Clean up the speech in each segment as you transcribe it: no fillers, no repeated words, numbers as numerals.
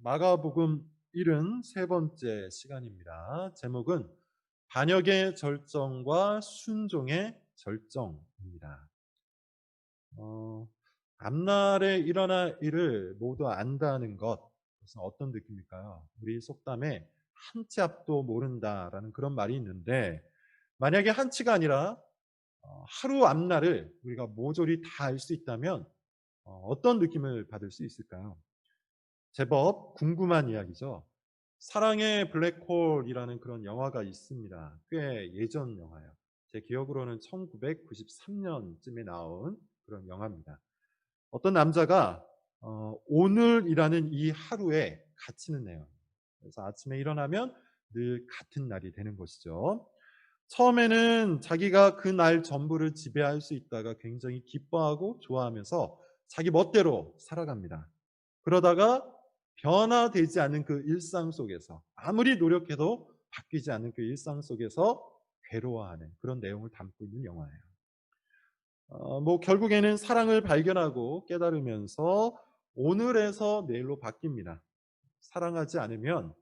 마가복음 73번째 시간입니다. 제목은 반역의 절정과 순종의 절정입니다. 어, 앞날에 일어날 일을 모두 안다는 것, 그것은 어떤 느낌일까요? 우리 속담에 한 치 앞도 모른다라는 그런 말이 있는데, 만약에 한 치가 아니라 하루 앞날을 우리가 모조리 다 알 수 있다면 어떤 느낌을 받을 수 있을까요? 제법 궁금한 이야기죠. 사랑의 블랙홀이라는 그런 영화가 있습니다. 꽤 예전 영화예요. 제 기억으로는 1993년쯤에 나온 그런 영화입니다. 어떤 남자가 오늘이라는 이 하루에 갇히는 내용. 그래서 아침에 일어나면 늘 같은 날이 되는 것이죠. 처음에는 자기가 그 날 전부를 지배할 수 있다가 굉장히 기뻐하고 좋아하면서 자기 멋대로 살아갑니다. 그러다가 변화되지 않는 그 일상 속에서 아무리 노력해도 바뀌지 않는 그 일상 속에서 괴로워하는 그런 내용을 담고 있는 영화예요. 결국에는 사랑을 발견하고 깨달으면서 오늘에서 내일로 바뀝니다. 사랑하지 않으면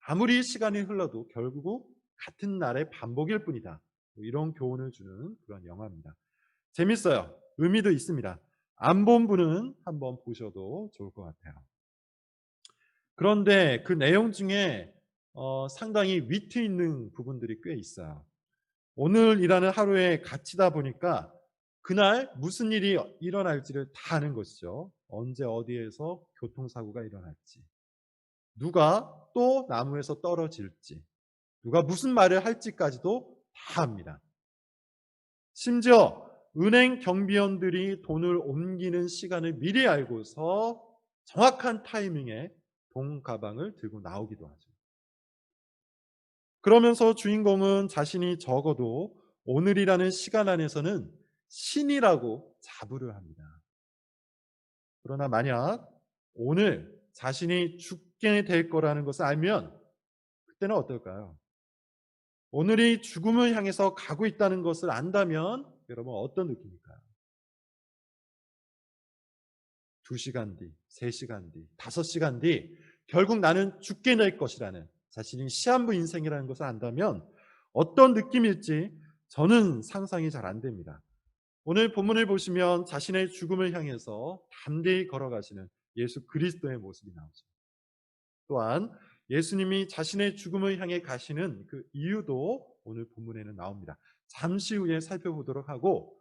아무리 시간이 흘러도 결국 같은 날의 반복일 뿐이다. 이런 교훈을 주는 그런 영화입니다. 재밌어요. 의미도 있습니다. 안 본 분은 한번 보셔도 좋을 것 같아요. 그런데 그 내용 중에 상당히 위트 있는 부분들이 꽤 있어요. 오늘이라는 하루에 갇히다 보니까 그날 무슨 일이 일어날지를 다 아는 것이죠. 언제 어디에서 교통사고가 일어날지, 누가 또 나무에서 떨어질지, 누가 무슨 말을 할지까지도 다 압니다. 심지어 은행 경비원들이 돈을 옮기는 시간을 미리 알고서 정확한 타이밍에 돈 가방을 들고 나오기도 하죠. 그러면서 주인공은 자신이 적어도 오늘이라는 시간 안에서는 신이라고 자부를 합니다. 그러나 만약 오늘 자신이 죽게 될 거라는 것을 알면 그때는 어떨까요? 오늘이 죽음을 향해서 가고 있다는 것을 안다면 여러분 어떤 느낌일까요? 2시간 뒤, 3시간 뒤, 5시간 뒤 결국 나는 죽게 될 것이라는 자신이 시한부 인생이라는 것을 안다면 어떤 느낌일지 저는 상상이 잘 안 됩니다. 오늘 본문을 보시면 자신의 죽음을 향해서 담대히 걸어가시는 예수 그리스도의 모습이 나오죠. 또한 예수님이 자신의 죽음을 향해 가시는 그 이유도 오늘 본문에는 나옵니다. 잠시 후에 살펴보도록 하고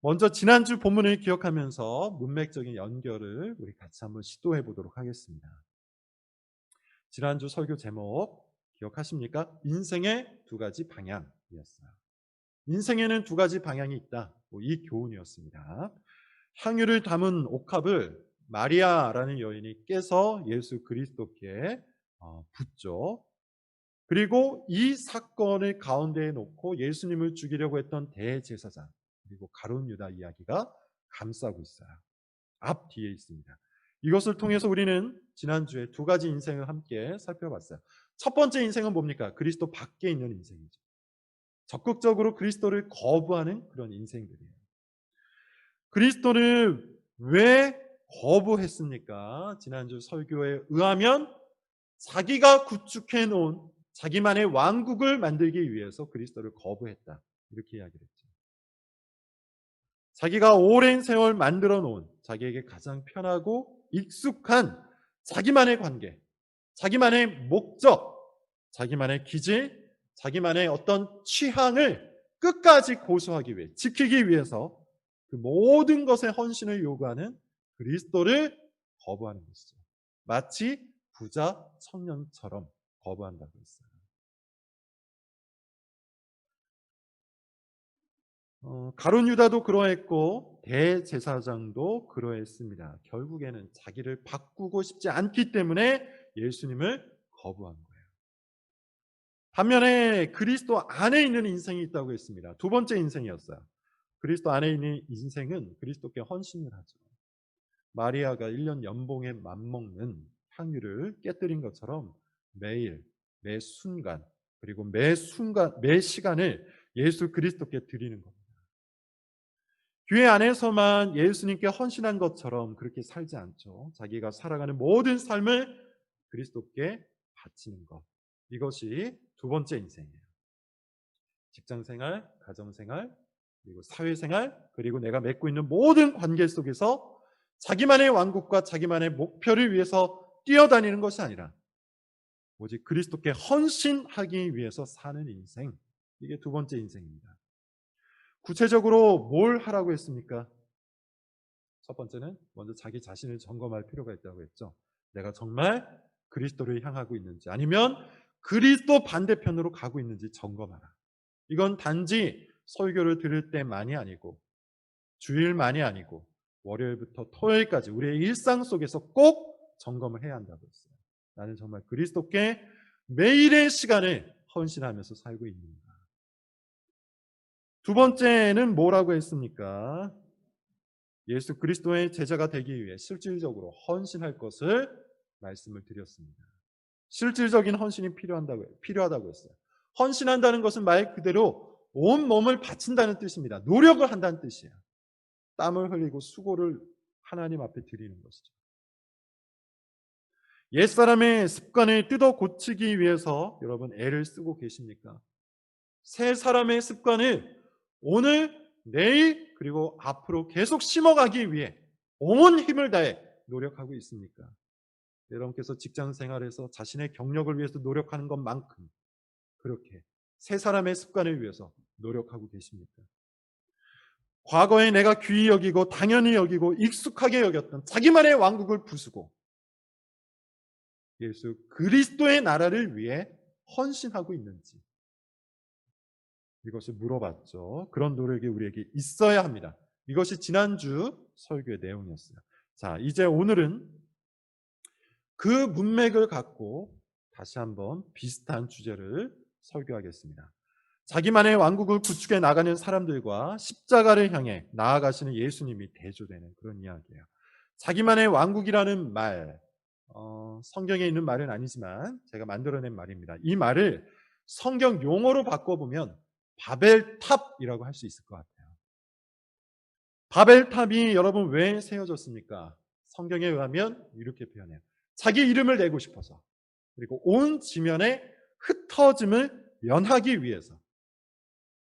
먼저 지난주 본문을 기억하면서 문맥적인 연결을 우리 같이 한번 시도해 보도록 하겠습니다. 지난주 설교 제목 기억하십니까? 인생의 두 가지 방향이었어요. 인생에는 두 가지 방향이 있다. 이 교훈이었습니다. 향유를 담은 옥합을 마리아라는 여인이 깨서 예수 그리스도께 붓죠. 그리고 이 사건을 가운데에 놓고 예수님을 죽이려고 했던 대제사장 그리고 가룟 유다 이야기가 감싸고 있어요. 앞뒤에 있습니다. 이것을 통해서 우리는 지난주에 두 가지 인생을 함께 살펴봤어요. 첫 번째 인생은 뭡니까? 그리스도 밖에 있는 인생이죠. 적극적으로 그리스도를 거부하는 그런 인생들이에요. 그리스도를 왜 거부했습니까? 지난주 설교에 의하면 자기가 구축해 놓은 자기만의 왕국을 만들기 위해서 그리스도를 거부했다. 이렇게 이야기를 했죠. 자기가 오랜 세월 만들어 놓은 자기에게 가장 편하고 익숙한 자기만의 관계, 자기만의 목적, 자기만의 기질, 자기만의 어떤 취향을 끝까지 고수하기 위해, 지키기 위해서 그 모든 것의 헌신을 요구하는 그리스도를 거부하는 것이죠. 마치 부자 청년처럼 거부한다고 했어요. 가룟 유다도 그러했고 대제사장도 그러했습니다. 결국에는 자기를 바꾸고 싶지 않기 때문에 예수님을 거부한 거예요. 반면에 그리스도 안에 있는 인생이 있다고 했습니다. 두 번째 인생이었어요. 그리스도 안에 있는 인생은 그리스도께 헌신을 하죠. 마리아가 1년 연봉에 맞먹는 향유를 깨뜨린 것처럼 매일, 매 순간, 그리고 매 순간, 매 시간을 예수 그리스도께 드리는 겁니다. 교회 안에서만 예수님께 헌신한 것처럼 그렇게 살지 않죠. 자기가 살아가는 모든 삶을 그리스도께 바치는 것. 이것이 두 번째 인생이에요. 직장생활, 가정생활, 그리고 사회생활, 그리고 내가 맺고 있는 모든 관계 속에서 자기만의 왕국과 자기만의 목표를 위해서 뛰어다니는 것이 아니라 오직 그리스도께 헌신하기 위해서 사는 인생. 이게 두 번째 인생입니다. 구체적으로 뭘 하라고 했습니까? 첫 번째는 먼저 자기 자신을 점검할 필요가 있다고 했죠. 내가 정말 그리스도를 향하고 있는지, 아니면 그리스도 반대편으로 가고 있는지 점검하라. 이건 단지 설교를 들을 때만이 아니고, 주일만이 아니고, 월요일부터 토요일까지 우리의 일상 속에서 꼭 점검을 해야 한다고 했어요. 나는 정말 그리스도께 매일의 시간을 헌신하면서 살고 있는가. 두 번째는 뭐라고 했습니까? 예수 그리스도의 제자가 되기 위해 실질적으로 헌신할 것을 말씀을 드렸습니다. 실질적인 헌신이 필요하다고 했어요. 헌신한다는 것은 말 그대로 온 몸을 바친다는 뜻입니다. 노력을 한다는 뜻이에요. 땀을 흘리고 수고를 하나님 앞에 드리는 것이죠. 옛사람의 습관을 뜯어 고치기 위해서 여러분 애를 쓰고 계십니까? 새 사람의 습관을 오늘, 내일, 그리고 앞으로 계속 심어가기 위해 온 힘을 다해 노력하고 있습니까? 여러분께서 직장 생활에서 자신의 경력을 위해서 노력하는 것만큼 그렇게 새 사람의 습관을 위해서 노력하고 계십니까? 과거에 내가 귀히 여기고 당연히 여기고 익숙하게 여겼던 자기만의 왕국을 부수고 예수 그리스도의 나라를 위해 헌신하고 있는지, 이것을 물어봤죠. 그런 노력이 우리에게 있어야 합니다. 이것이 지난주 설교의 내용이었어요. 자, 이제 오늘은 그 문맥을 갖고 다시 한번 비슷한 주제를 설교하겠습니다. 자기만의 왕국을 구축해 나가는 사람들과 십자가를 향해 나아가시는 예수님이 대조되는 그런 이야기예요. 자기만의 왕국이라는 말, 성경에 있는 말은 아니지만 제가 만들어낸 말입니다. 이 말을 성경 용어로 바꿔보면 바벨탑이라고 할 수 있을 것 같아요. 바벨탑이 여러분 왜 세워졌습니까? 성경에 의하면 이렇게 표현해요. 자기 이름을 내고 싶어서, 그리고 온 지면에 흩어짐을 면하기 위해서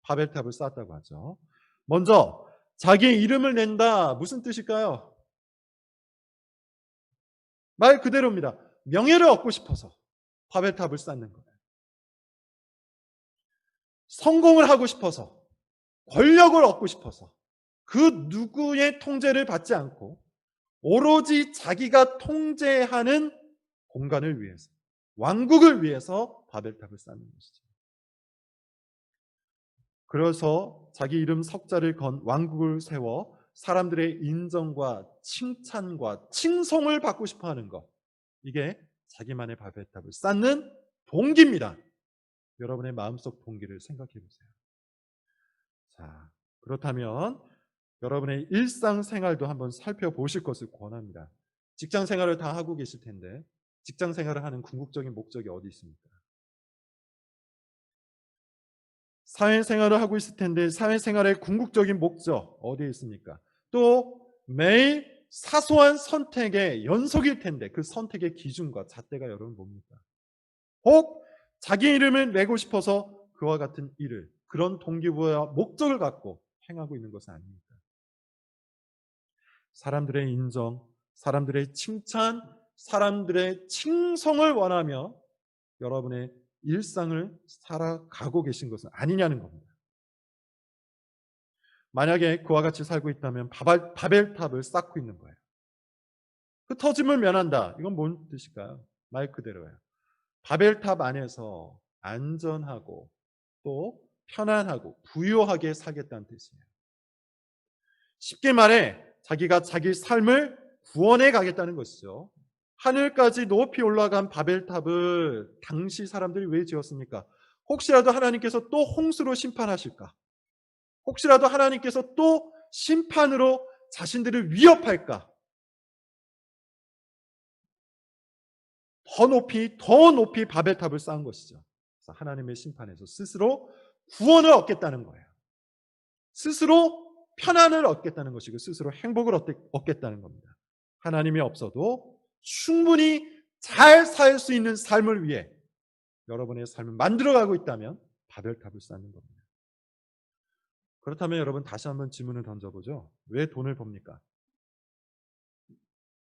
바벨탑을 쌓았다고 하죠. 먼저 자기 이름을 낸다, 무슨 뜻일까요? 말 그대로입니다. 명예를 얻고 싶어서 바벨탑을 쌓는 거예요. 성공을 하고 싶어서, 권력을 얻고 싶어서, 그 누구의 통제를 받지 않고 오로지 자기가 통제하는 공간을 위해서, 왕국을 위해서 바벨탑을 쌓는 것이죠. 그래서 자기 이름 석자를 건 왕국을 세워 사람들의 인정과 칭찬과 칭송을 받고 싶어하는 것, 이게 자기만의 바벨탑을 쌓는 동기입니다. 여러분의 마음속 동기를 생각해 보세요. 자, 그렇다면 여러분의 일상생활도 한번 살펴보실 것을 권합니다. 직장생활을 다 하고 계실 텐데 직장생활을 하는 궁극적인 목적이 어디 있습니까? 사회생활을 하고 있을 텐데 사회생활의 궁극적인 목적 어디에 있습니까? 또 매일 사소한 선택의 연속일 텐데 그 선택의 기준과 잣대가 여러분 뭡니까? 혹 자기 이름을 내고 싶어서 그와 같은 일을, 그런 동기부여와 목적을 갖고 행하고 있는 것은 아닙니까? 사람들의 인정, 사람들의 칭찬, 사람들의 칭송을 원하며 여러분의 일상을 살아가고 계신 것은 아니냐는 겁니다. 만약에 그와 같이 살고 있다면 바벨탑을 쌓고 있는 거예요. 흩어짐을 면한다. 이건 뭔 뜻일까요? 말 그대로예요. 바벨탑 안에서 안전하고 또 편안하고 부유하게 살겠다는 뜻이에요. 쉽게 말해 자기가 자기 삶을 구원해 가겠다는 것이죠. 하늘까지 높이 올라간 바벨탑을 당시 사람들이 왜 지었습니까? 혹시라도 하나님께서 또 홍수로 심판하실까? 혹시라도 하나님께서 또 심판으로 자신들을 위협할까? 더 높이 바벨탑을 쌓은 것이죠. 그래서 하나님의 심판에서 스스로 구원을 얻겠다는 거예요. 스스로 편안을 얻겠다는 것이고 스스로 행복을 얻겠다는 겁니다. 하나님이 없어도 충분히 잘 살 수 있는 삶을 위해 여러분의 삶을 만들어가고 있다면 바벨탑을 쌓는 겁니다. 그렇다면 여러분 다시 한번 질문을 던져보죠. 왜 돈을 법니까?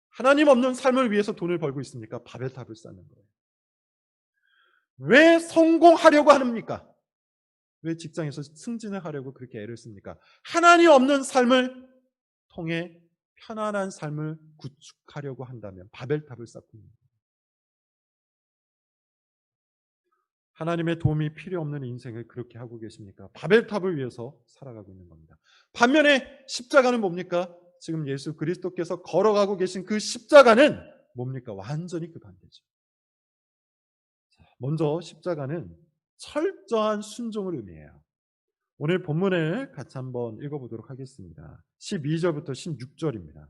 하나님 없는 삶을 위해서 돈을 벌고 있습니까? 바벨탑을 쌓는 거예요. 왜 성공하려고 합니까? 왜 직장에서 승진을 하려고 그렇게 애를 씁니까? 하나님 없는 삶을 통해 편안한 삶을 구축하려고 한다면 바벨탑을 쌓고 있는 거예요. 하나님의 도움이 필요 없는 인생을 그렇게 하고 계십니까? 바벨탑을 위해서 살아가고 있는 겁니다. 반면에 십자가는 뭡니까? 지금 예수 그리스도께서 걸어가고 계신 그 십자가는 뭡니까? 완전히 그 반대죠. 먼저 십자가는 철저한 순종을 의미해요. 오늘 본문을 같이 한번 읽어보도록 하겠습니다. 12절부터 16절입니다.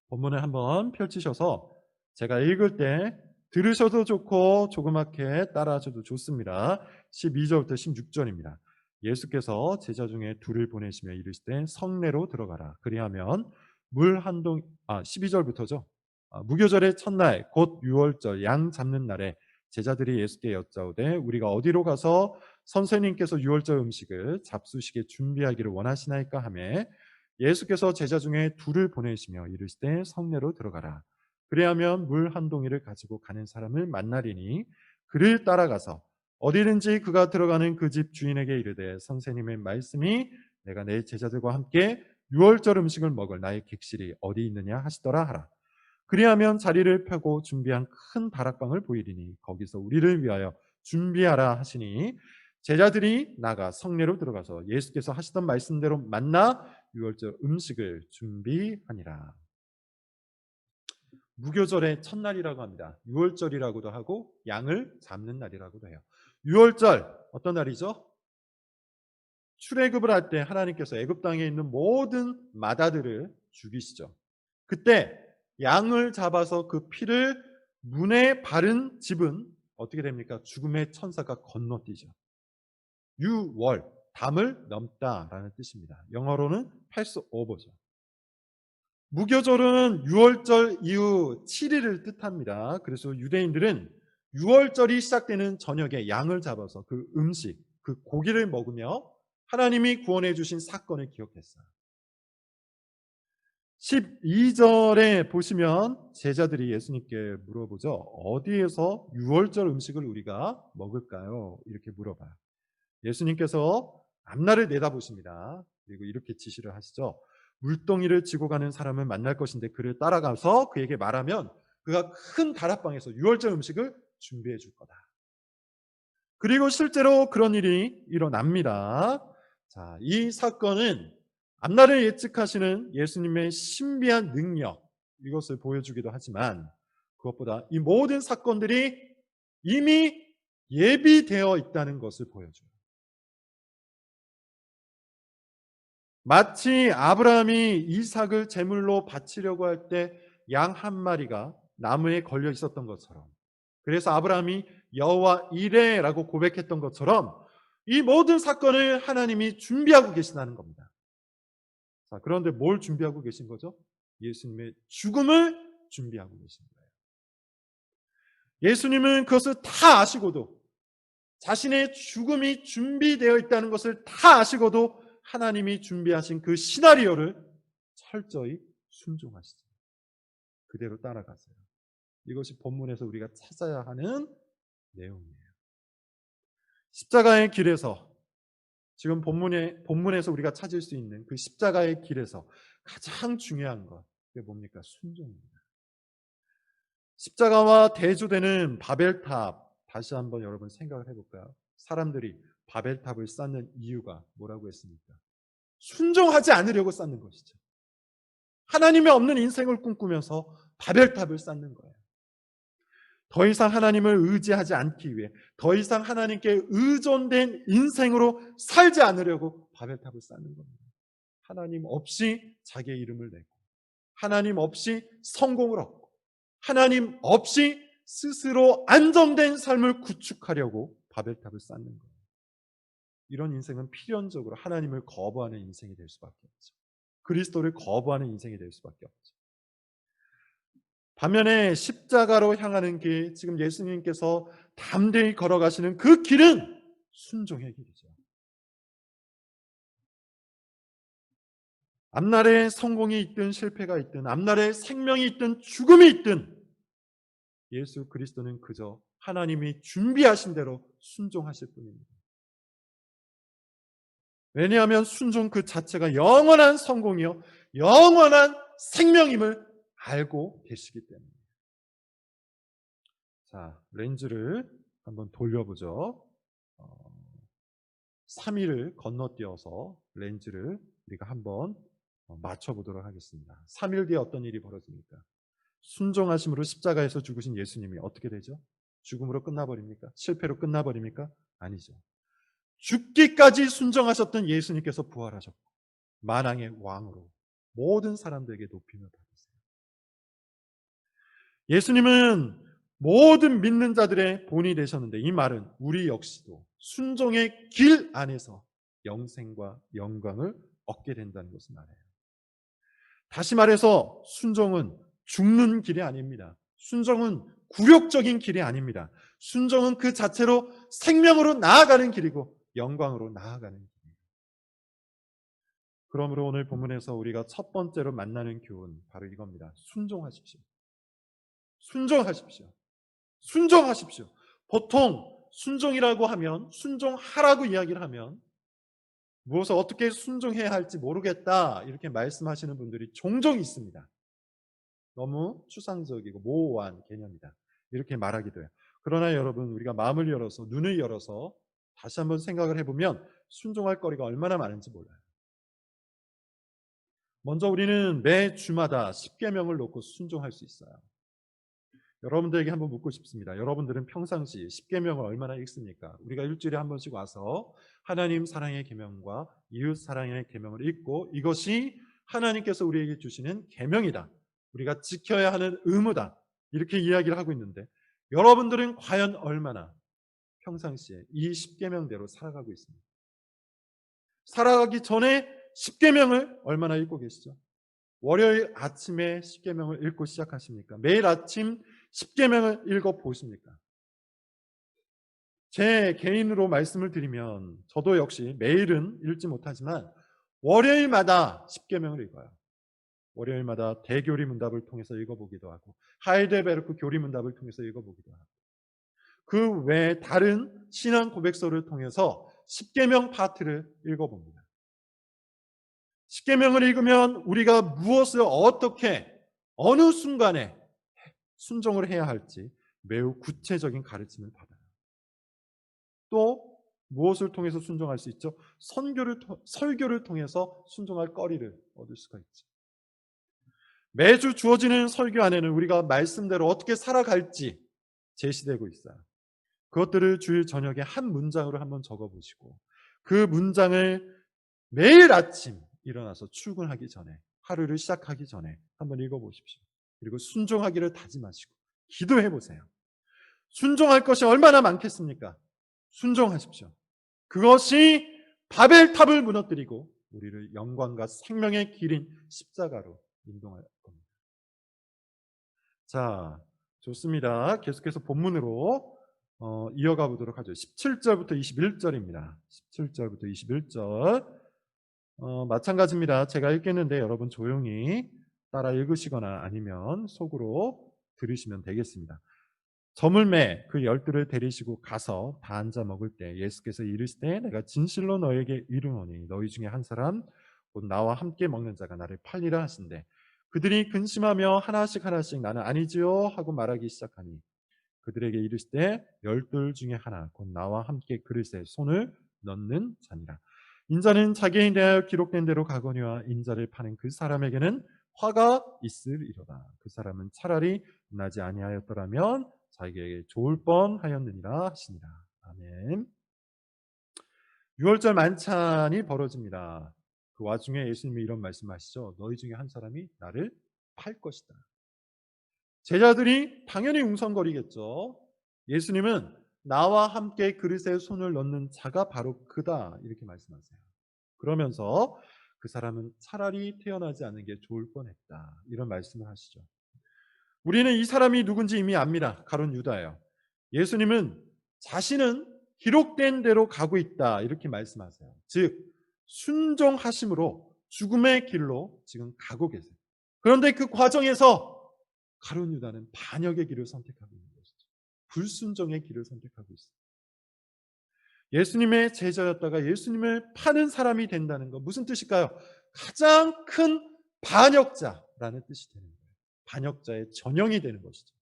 본문을 한번 펼치셔서 제가 읽을 때 들으셔도 좋고 조그맣게 따라하셔도 좋습니다. 12절부터 16절입니다. 예수께서 제자 중에 둘을 보내시며 이르시되 성내로 들어가라. 그리하면 물 한 동 12절부터죠. 무교절의 첫날 곧 유월절 양 잡는 날에 제자들이 예수께 여짜오되 우리가 어디로 가서 선생님께서 유월절 음식을 잡수시게 준비하기를 원하시나이까 하매 예수께서 제자 중에 둘을 보내시며 이르시되 성내로 들어가라. 그리하면 물 한 동이를 가지고 가는 사람을 만나리니 그를 따라가서 어디든지 그가 들어가는 그 집 주인에게 이르되 선생님의 말씀이 내가 내 제자들과 함께 유월절 음식을 먹을 나의 객실이 어디 있느냐 하시더라 하라. 그리하면 자리를 펴고 준비한 큰 다락방을 보이리니 거기서 우리를 위하여 준비하라 하시니 제자들이 나가 성내로 들어가서 예수께서 하시던 말씀대로 만나 유월절 음식을 준비하니라. 무교절의 첫날이라고 합니다. 유월절이라고도 하고 양을 잡는 날이라고도 해요. 유월절 어떤 날이죠? 출애굽을 할 때 하나님께서 애굽 땅에 있는 모든 마다들을 죽이시죠. 그때 양을 잡아서 그 피를 문에 바른 집은 어떻게 됩니까? 죽음의 천사가 건너뛰죠. 유월, 담을 넘다라는 뜻입니다. 영어로는 패스오버죠. 무교절은 유월절 이후 7일을 뜻합니다. 그래서 유대인들은 유월절이 시작되는 저녁에 양을 잡아서 그 음식, 그 고기를 먹으며 하나님이 구원해 주신 사건을 기억했어요. 12절에 보시면 제자들이 예수님께 물어보죠. 어디에서 유월절 음식을 우리가 먹을까요? 이렇게 물어봐요. 예수님께서 앞날을 내다보십니다. 그리고 이렇게 지시를 하시죠. 물동이를 지고 가는 사람을 만날 것인데 그를 따라가서 그에게 말하면 그가 큰 다락방에서 유월절 음식을 준비해 줄 거다. 그리고 실제로 그런 일이 일어납니다. 자, 이 사건은 앞날을 예측하시는 예수님의 신비한 능력, 이것을 보여주기도 하지만 그것보다 이 모든 사건들이 이미 예비되어 있다는 것을 보여줘요. 마치 아브라함이 이삭을 제물로 바치려고 할 때 양 한 마리가 나무에 걸려 있었던 것처럼, 그래서 아브라함이 여호와 이레라고 고백했던 것처럼 이 모든 사건을 하나님이 준비하고 계시다는 겁니다. 자, 그런데 뭘 준비하고 계신 거죠? 예수님의 죽음을 준비하고 계신 거예요. 예수님은 그것을 다 아시고도, 자신의 죽음이 준비되어 있다는 것을 다 아시고도 하나님이 준비하신 그 시나리오를 철저히 순종하시죠. 그대로 따라가세요. 이것이 본문에서 우리가 찾아야 하는 내용이에요. 십자가의 길에서, 지금 본문에서 우리가 찾을 수 있는 그 십자가의 길에서 가장 중요한 것, 그게 뭡니까? 순종입니다. 십자가와 대조되는 바벨탑, 다시 한번 여러분 생각을 해볼까요? 사람들이 바벨탑을 쌓는 이유가 뭐라고 했습니까? 순종하지 않으려고 쌓는 것이죠. 하나님이 없는 인생을 꿈꾸면서 바벨탑을 쌓는 거예요. 더 이상 하나님을 의지하지 않기 위해, 더 이상 하나님께 의존된 인생으로 살지 않으려고 바벨탑을 쌓는 겁니다. 하나님 없이 자기의 이름을 내고, 하나님 없이 성공을 얻고, 하나님 없이 스스로 안정된 삶을 구축하려고 바벨탑을 쌓는 거예요. 이런 인생은 필연적으로 하나님을 거부하는 인생이 될 수밖에 없죠. 그리스도를 거부하는 인생이 될 수밖에 없죠. 반면에 십자가로 향하는 길, 지금 예수님께서 담대히 걸어가시는 그 길은 순종의 길이죠. 앞날에 성공이 있든 실패가 있든, 앞날에 생명이 있든 죽음이 있든, 예수 그리스도는 그저 하나님이 준비하신 대로 순종하실 뿐입니다. 왜냐하면 순종 그 자체가 영원한 성공이요, 영원한 생명임을 알고 계시기 때문입니다. 자, 렌즈를 한번 돌려보죠. 3일을 건너뛰어서 렌즈를 우리가 한번 맞춰보도록 하겠습니다. 3일 뒤에 어떤 일이 벌어집니까? 순종하심으로 십자가에서 죽으신 예수님이 어떻게 되죠? 죽음으로 끝나버립니까? 실패로 끝나버립니까? 아니죠. 죽기까지 순종하셨던 예수님께서 부활하셨고 만왕의 왕으로 모든 사람들에게 높임을 받으세요. 예수님은 모든 믿는 자들의 본이 되셨는데, 이 말은 우리 역시도 순종의 길 안에서 영생과 영광을 얻게 된다는 것을 말해요. 다시 말해서 순종은 죽는 길이 아닙니다. 순종은 굴욕적인 길이 아닙니다. 순종은 그 자체로 생명으로 나아가는 길이고 영광으로 나아가는 길이에요. 그러므로 오늘 본문에서 우리가 첫 번째로 만나는 교훈, 바로 이겁니다. 순종하십시오. 순종하십시오. 순종하십시오. 보통 순종이라고 하면, 순종하라고 이야기를 하면 무엇을 어떻게 순종해야 할지 모르겠다 이렇게 말씀하시는 분들이 종종 있습니다. 너무 추상적이고 모호한 개념이다 이렇게 말하기도 해요. 그러나 여러분, 우리가 마음을 열어서, 눈을 열어서 다시 한번 생각을 해보면 순종할 거리가 얼마나 많은지 몰라요. 먼저 우리는 매 주마다 십계명을 놓고 순종할 수 있어요. 여러분들에게 한번 묻고 싶습니다. 여러분들은 평상시 십계명을 얼마나 읽습니까? 우리가 일주일에 한 번씩 와서 하나님 사랑의 계명과 이웃 사랑의 계명을 읽고, 이것이 하나님께서 우리에게 주시는 계명이다, 우리가 지켜야 하는 의무다, 이렇게 이야기를 하고 있는데, 여러분들은 과연 얼마나 평상시에 이 십계명대로 살아가고 있습니까? 살아가기 전에 십계명을 얼마나 읽고 계시죠? 월요일 아침에 십계명을 읽고 시작하십니까? 매일 아침 십계명을 읽어 보십니까? 제 개인으로 말씀을 드리면 저도 역시 매일은 읽지 못하지만 월요일마다 십계명을 읽어요. 월요일마다 대교리 문답을 통해서 읽어보기도 하고 하이델베르크 교리 문답을 통해서 읽어보기도 하고, 그 외에 다른 신앙 고백서를 통해서 십계명 파트를 읽어봅니다. 십계명을 읽으면 우리가 무엇을 어떻게 어느 순간에 순종을 해야 할지 매우 구체적인 가르침을 받아요. 또 무엇을 통해서 순종할 수 있죠? 설교를 통해서 순종할 거리를 얻을 수가 있죠. 매주 주어지는 설교 안에는 우리가 말씀대로 어떻게 살아갈지 제시되고 있어요. 그것들을 주일 저녁에 한 문장으로 한번 적어보시고, 그 문장을 매일 아침 일어나서 출근하기 전에, 하루를 시작하기 전에 한번 읽어보십시오. 그리고 순종하기를 다짐하시고 기도해 보세요. 순종할 것이 얼마나 많겠습니까? 순종하십시오. 그것이 바벨탑을 무너뜨리고 우리를 영광과 생명의 길인 십자가로 인도할 겁니다. 자, 좋습니다. 계속해서 본문으로 이어가 보도록 하죠. 17절부터 21절입니다. 17절부터 21절. 마찬가지입니다. 제가 읽겠는데 여러분 조용히 따라 읽으시거나 아니면 속으로 들으시면 되겠습니다. 저물매 그 12를 데리시고 가서 다 앉아 먹을 때 예수께서 이르시되 내가 진실로 너에게 이르노니 너희 중에 한 사람 곧 나와 함께 먹는 자가 나를 팔리라 하신대, 그들이 근심하며 하나씩 하나씩 나는 아니지요 하고 말하기 시작하니 그들에게 이르시되 12 중에 하나 곧 나와 함께 그릇에 손을 넣는 자니라. 인자는 자기에 대하여 기록된 대로 가거니와 인자를 파는 그 사람에게는 화가 있으리로다. 그 사람은 차라리 나지 아니하였더라면 자기에게 좋을 뻔하였느니라 하시니라. 아멘. 6월절 만찬이 벌어집니다. 그 와중에 예수님이 이런 말씀하시죠. 너희 중에 한 사람이 나를 팔 것이다. 제자들이 당연히 웅성거리겠죠. 예수님은 나와 함께 그릇에 손을 넣는 자가 바로 그다 이렇게 말씀하세요. 그러면서 그 사람은 차라리 태어나지 않는 게 좋을 뻔했다 이런 말씀을 하시죠. 우리는 이 사람이 누군지 이미 압니다. 가룟 유다예요. 예수님은 자신은 기록된 대로 가고 있다 이렇게 말씀하세요. 즉 순종하심으로 죽음의 길로 지금 가고 계세요. 그런데 그 과정에서 가룟 유다는 반역의 길을 선택하고 있는 것이죠. 불순종의 길을 선택하고 있어요. 예수님의 제자였다가 예수님을 파는 사람이 된다는 것 무슨 뜻일까요? 가장 큰 반역자라는 뜻이 되는 거예요. 반역자의 전형이 되는 것이죠.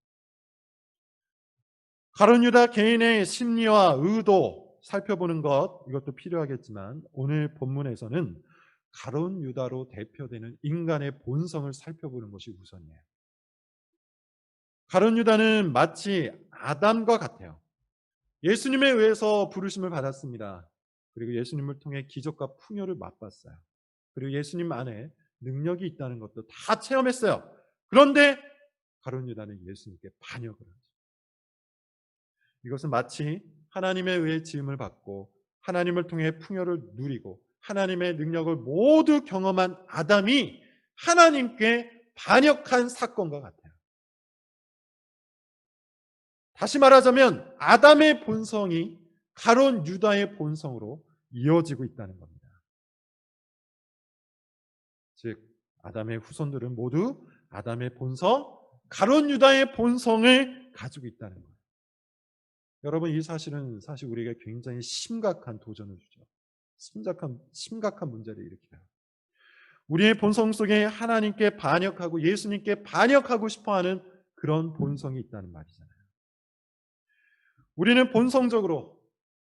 가룟 유다 개인의 심리와 의도 살펴보는 것 이것도 필요하겠지만 오늘 본문에서는 가룟 유다로 대표되는 인간의 본성을 살펴보는 것이 우선이에요. 가룟 유다는 마치 아담과 같아요. 예수님에 의해서 부르심을 받았습니다. 그리고 예수님을 통해 기적과 풍요를 맛봤어요. 그리고 예수님 안에 능력이 있다는 것도 다 체험했어요. 그런데 가룟 유다는 예수님께 반역을 하죠. 이것은 마치 하나님에 의해 지음을 받고 하나님을 통해 풍요를 누리고 하나님의 능력을 모두 경험한 아담이 하나님께 반역한 사건과 같아요. 다시 말하자면 아담의 본성이 가룟 유다의 본성으로 이어지고 있다는 겁니다. 즉 아담의 후손들은 모두 아담의 본성, 가룟 유다의 본성을 가지고 있다는 거예요. 여러분 이 사실은 사실 우리에게 굉장히 심각한 도전을 주죠. 심각한 문제를 일으켜요. 우리의 본성 속에 하나님께 반역하고 예수님께 반역하고 싶어하는 그런 본성이 있다는 말이잖아요. 우리는 본성적으로,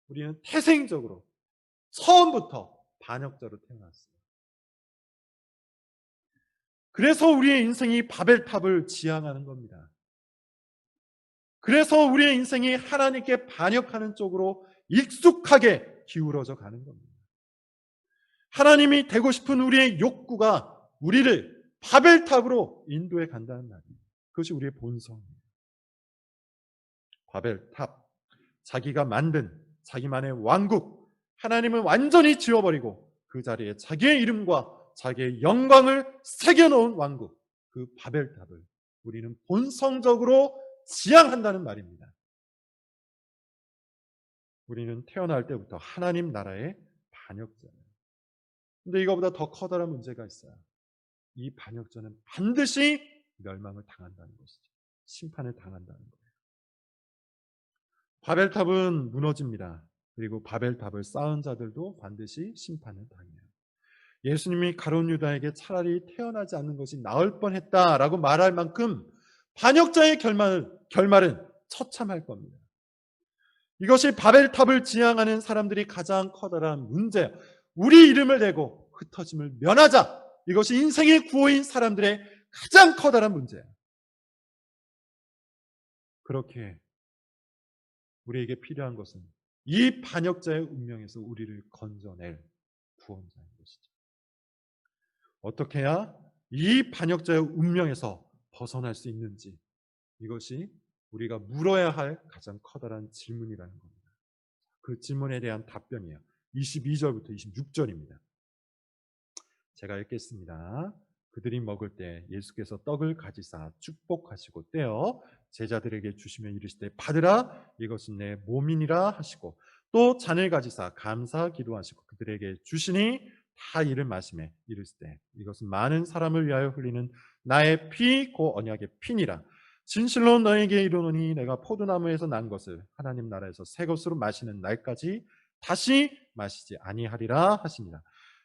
우리는 태생적으로 처음부터 반역자로 태어났어요. 그래서 우리의 인생이 바벨탑을 지향하는 겁니다. 그래서 우리의 인생이 하나님께 반역하는 쪽으로 익숙하게 기울어져 가는 겁니다. 하나님이 되고 싶은 우리의 욕구가 우리를 바벨탑으로 인도해 간다는 말이에요. 그것이 우리의 본성이에요. 바벨탑, 자기가 만든 자기만의 왕국, 하나님을 완전히 지워버리고 그 자리에 자기의 이름과 자기의 영광을 새겨놓은 왕국, 그 바벨탑을 우리는 본성적으로 지향한다는 말입니다. 우리는 태어날 때부터 하나님 나라의 반역자예요. 근데 이거보다 더 커다란 문제가 있어요. 이 반역자는 반드시 멸망을 당한다는 것이죠. 심판을 당한다는 거예요. 바벨탑은 무너집니다. 그리고 바벨탑을 쌓은 자들도 반드시 심판을 당해요. 예수님이 가룟 유다에게 차라리 태어나지 않는 것이 나을 뻔했다라고 말할 만큼 반역자의 결말은 처참할 겁니다. 이것이 바벨탑을 지향하는 사람들이 가장 커다란 문제예요. 우리 이름을 대고 흩어짐을 면하자. 이것이 인생의 구호인 사람들의 가장 커다란 문제예요. 그렇게 우리에게 필요한 것은 이 반역자의 운명에서 우리를 건져낼 구원자인 것이죠. 어떻게 해야 이 반역자의 운명에서 벗어날 수 있는지 이것이 우리가 물어야 할 가장 커다란 질문이라는 겁니다. 그 질문에 대한 답변이에요. 22절부터 26절입니다. 제가 읽겠습니다. 그들이 먹을 때 예수께서 떡을 가지사 축복하시고 떼어 제자들에게 주시며 이르시되 받으라 이것은 내 몸이니라 하시고 또 잔을 가지사 감사 기도하시고 그들에게 주시니 다 이를 마시매 이르시되 이것은 많은 사람을 위하여 흘리는 나의 피 곧 언약의 피니라. 진실로 너에게 이르노니 내가 포도나무에서 난 것을 하나님 나라에서 새 것으로 마시는 날까지 다시 마시지 아니하리라 하시니라.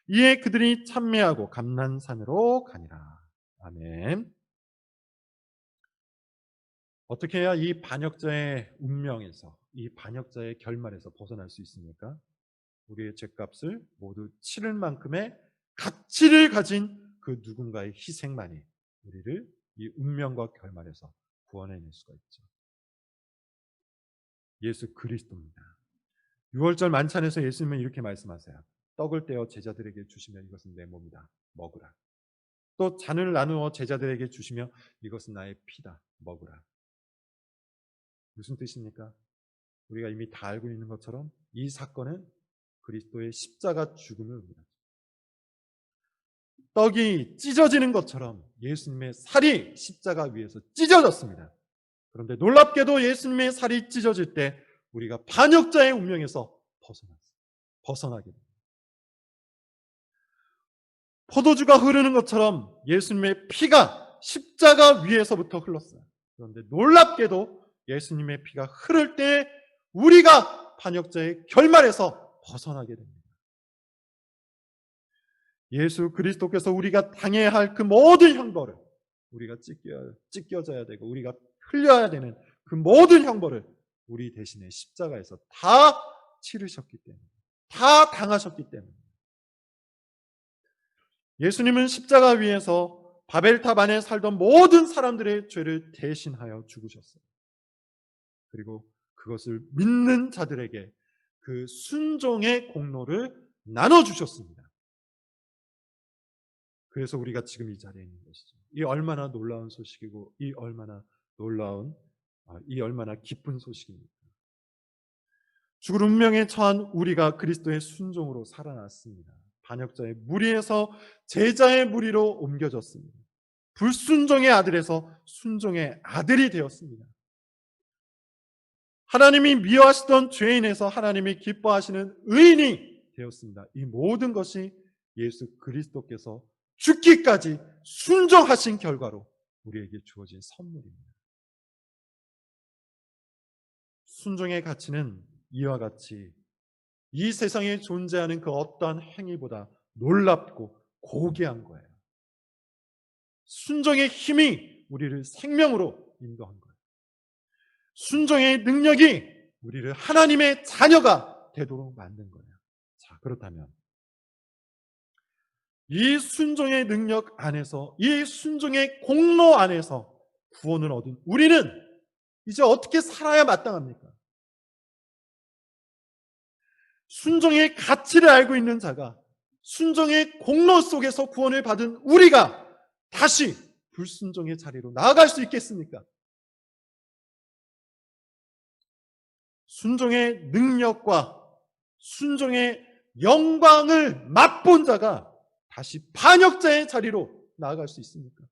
이에 그들이 참매하고 감난산으로 가니라. 아멘. 어떻게 해야 이 반역자의 운명에서 이 반역자의 결말에서 벗어날 수 있습니까? 우리의 죄값을 모두 치를 만큼의 가치를 가진 그 누군가의 희생만이 우리를 이 운명과 결말에서 구원해낼 수가 있죠. 예수 그리스도입니다. 6월절 만찬에서 예수님은 이렇게 말씀하세요. 떡을 떼어 제자들에게 주시면 이것은 내 몸이다. 먹으라. 또 잔을 나누어 제자들에게 주시며 이것은 나의 피다. 먹으라. 무슨 뜻입니까? 우리가 이미 다 알고 있는 것처럼 이 사건은 그리스도의 십자가 죽음을 의미하죠. 떡이 찢어지는 것처럼 예수님의 살이 십자가 위에서 찢어졌습니다. 그런데 놀랍게도 예수님의 살이 찢어질 때 우리가 반역자의 운명에서 벗어나게 됩니다. 포도주가 흐르는 것처럼 예수님의 피가 십자가 위에서부터 흘렀어요. 그런데 놀랍게도 예수님의 피가 흐를 때 우리가 반역자의 결말에서 벗어나게 됩니다. 예수 그리스도께서 우리가 당해야 할 그 모든 형벌을, 우리가 찢겨져야 되고 우리가 흘려야 되는 그 모든 형벌을 우리 대신에 십자가에서 다 치르셨기 때문에, 다 당하셨기 때문에, 예수님은 십자가 위에서 바벨탑 안에 살던 모든 사람들의 죄를 대신하여 죽으셨어요. 그리고 그것을 믿는 자들에게 그 순종의 공로를 나눠주셨습니다. 그래서 우리가 지금 이 자리에 있는 것이죠. 이 얼마나 놀라운 소식이고 이 얼마나 기쁜 소식입니까? 죽을 운명에 처한 우리가 그리스도의 순종으로 살아났습니다. 반역자의 무리에서 제자의 무리로 옮겨졌습니다. 불순종의 아들에서 순종의 아들이 되었습니다. 하나님이 미워하시던 죄인에서 하나님이 기뻐하시는 의인이 되었습니다. 이 모든 것이 예수 그리스도께서 죽기까지 순종하신 결과로 우리에게 주어진 선물입니다. 순종의 가치는 이와 같이 이 세상에 존재하는 그 어떠한 행위보다 놀랍고 고귀한 거예요. 순종의 힘이 우리를 생명으로 인도한 거예요. 순종의 능력이 우리를 하나님의 자녀가 되도록 만든 거예요. 자, 그렇다면 이 순종의 능력 안에서, 이 순종의 공로 안에서 구원을 얻은 우리는 이제 어떻게 살아야 마땅합니까? 순종의 가치를 알고 있는 자가, 순종의 공로 속에서 구원을 받은 우리가 다시 불순종의 자리로 나아갈 수 있겠습니까? 순종의 능력과 순종의 영광을 맛본 자가 다시 반역자의 자리로 나아갈 수 있습니까?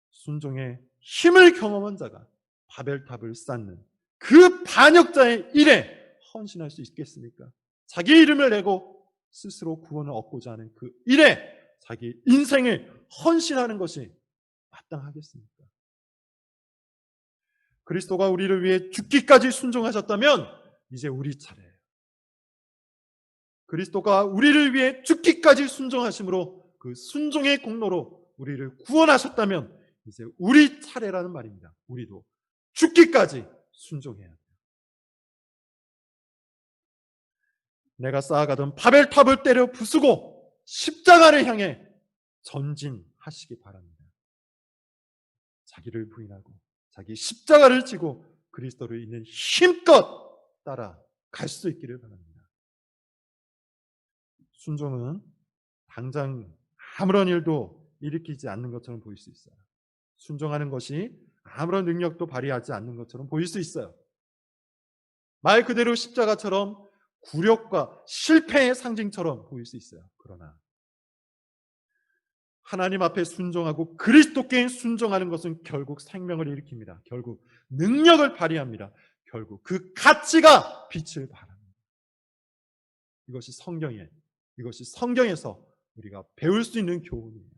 순종의 힘을 경험한 자가 바벨탑을 쌓는 그 반역자의 일에 헌신할 수 있겠습니까? 자기 이름을 내고 스스로 구원을 얻고자 하는 그 일에 자기 인생을 헌신하는 것이 마땅하겠습니까? 그리스도가 우리를 위해 죽기까지 순종하셨다면 이제 우리 차례예요. 그리스도가 우리를 위해 죽기까지 순종하심으로 그 순종의 공로로 우리를 구원하셨다면 이제 우리 차례라는 말입니다. 우리도 죽기까지 순종해야 돼요. 내가 쌓아가던 바벨탑을 때려 부수고 십자가를 향해 전진하시기 바랍니다. 자기를 부인하고 자기 십자가를 지고 그리스도를 있는 힘껏 따라갈 수 있기를 바랍니다. 순종은 당장 아무런 일도 일으키지 않는 것처럼 보일 수 있어요. 순종하는 것이 아무런 능력도 발휘하지 않는 것처럼 보일 수 있어요. 말 그대로 십자가처럼 굴욕과 실패의 상징처럼 보일 수 있어요. 그러나 하나님 앞에 순종하고 그리스도께 순종하는 것은 결국 생명을 일으킵니다. 결국 능력을 발휘합니다. 결국 그 가치가 빛을 발합니다. 이것이 성경에서 우리가 배울 수 있는 교훈이에요.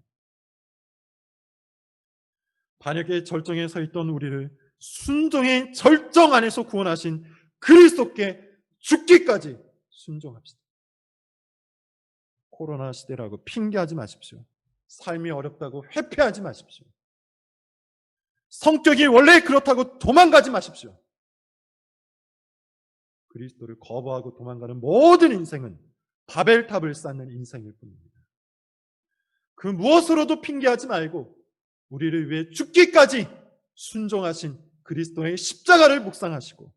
반역의 절정에 서 있던 우리를 순종의 절정 안에서 구원하신 그리스도께 죽기까지 순종합시다. 코로나 시대라고 핑계하지 마십시오. 삶이 어렵다고 회피하지 마십시오. 성격이 원래 그렇다고 도망가지 마십시오. 그리스도를 거부하고 도망가는 모든 인생은 바벨탑을 쌓는 인생일 뿐입니다. 그 무엇으로도 핑계하지 말고 우리를 위해 죽기까지 순종하신 그리스도의 십자가를 묵상하시고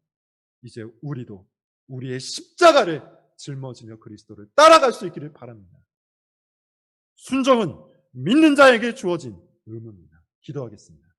이제 우리도 우리의 십자가를 짊어지며 그리스도를 따라갈 수 있기를 바랍니다. 순종은 믿는 자에게 주어진 의무입니다. 기도하겠습니다.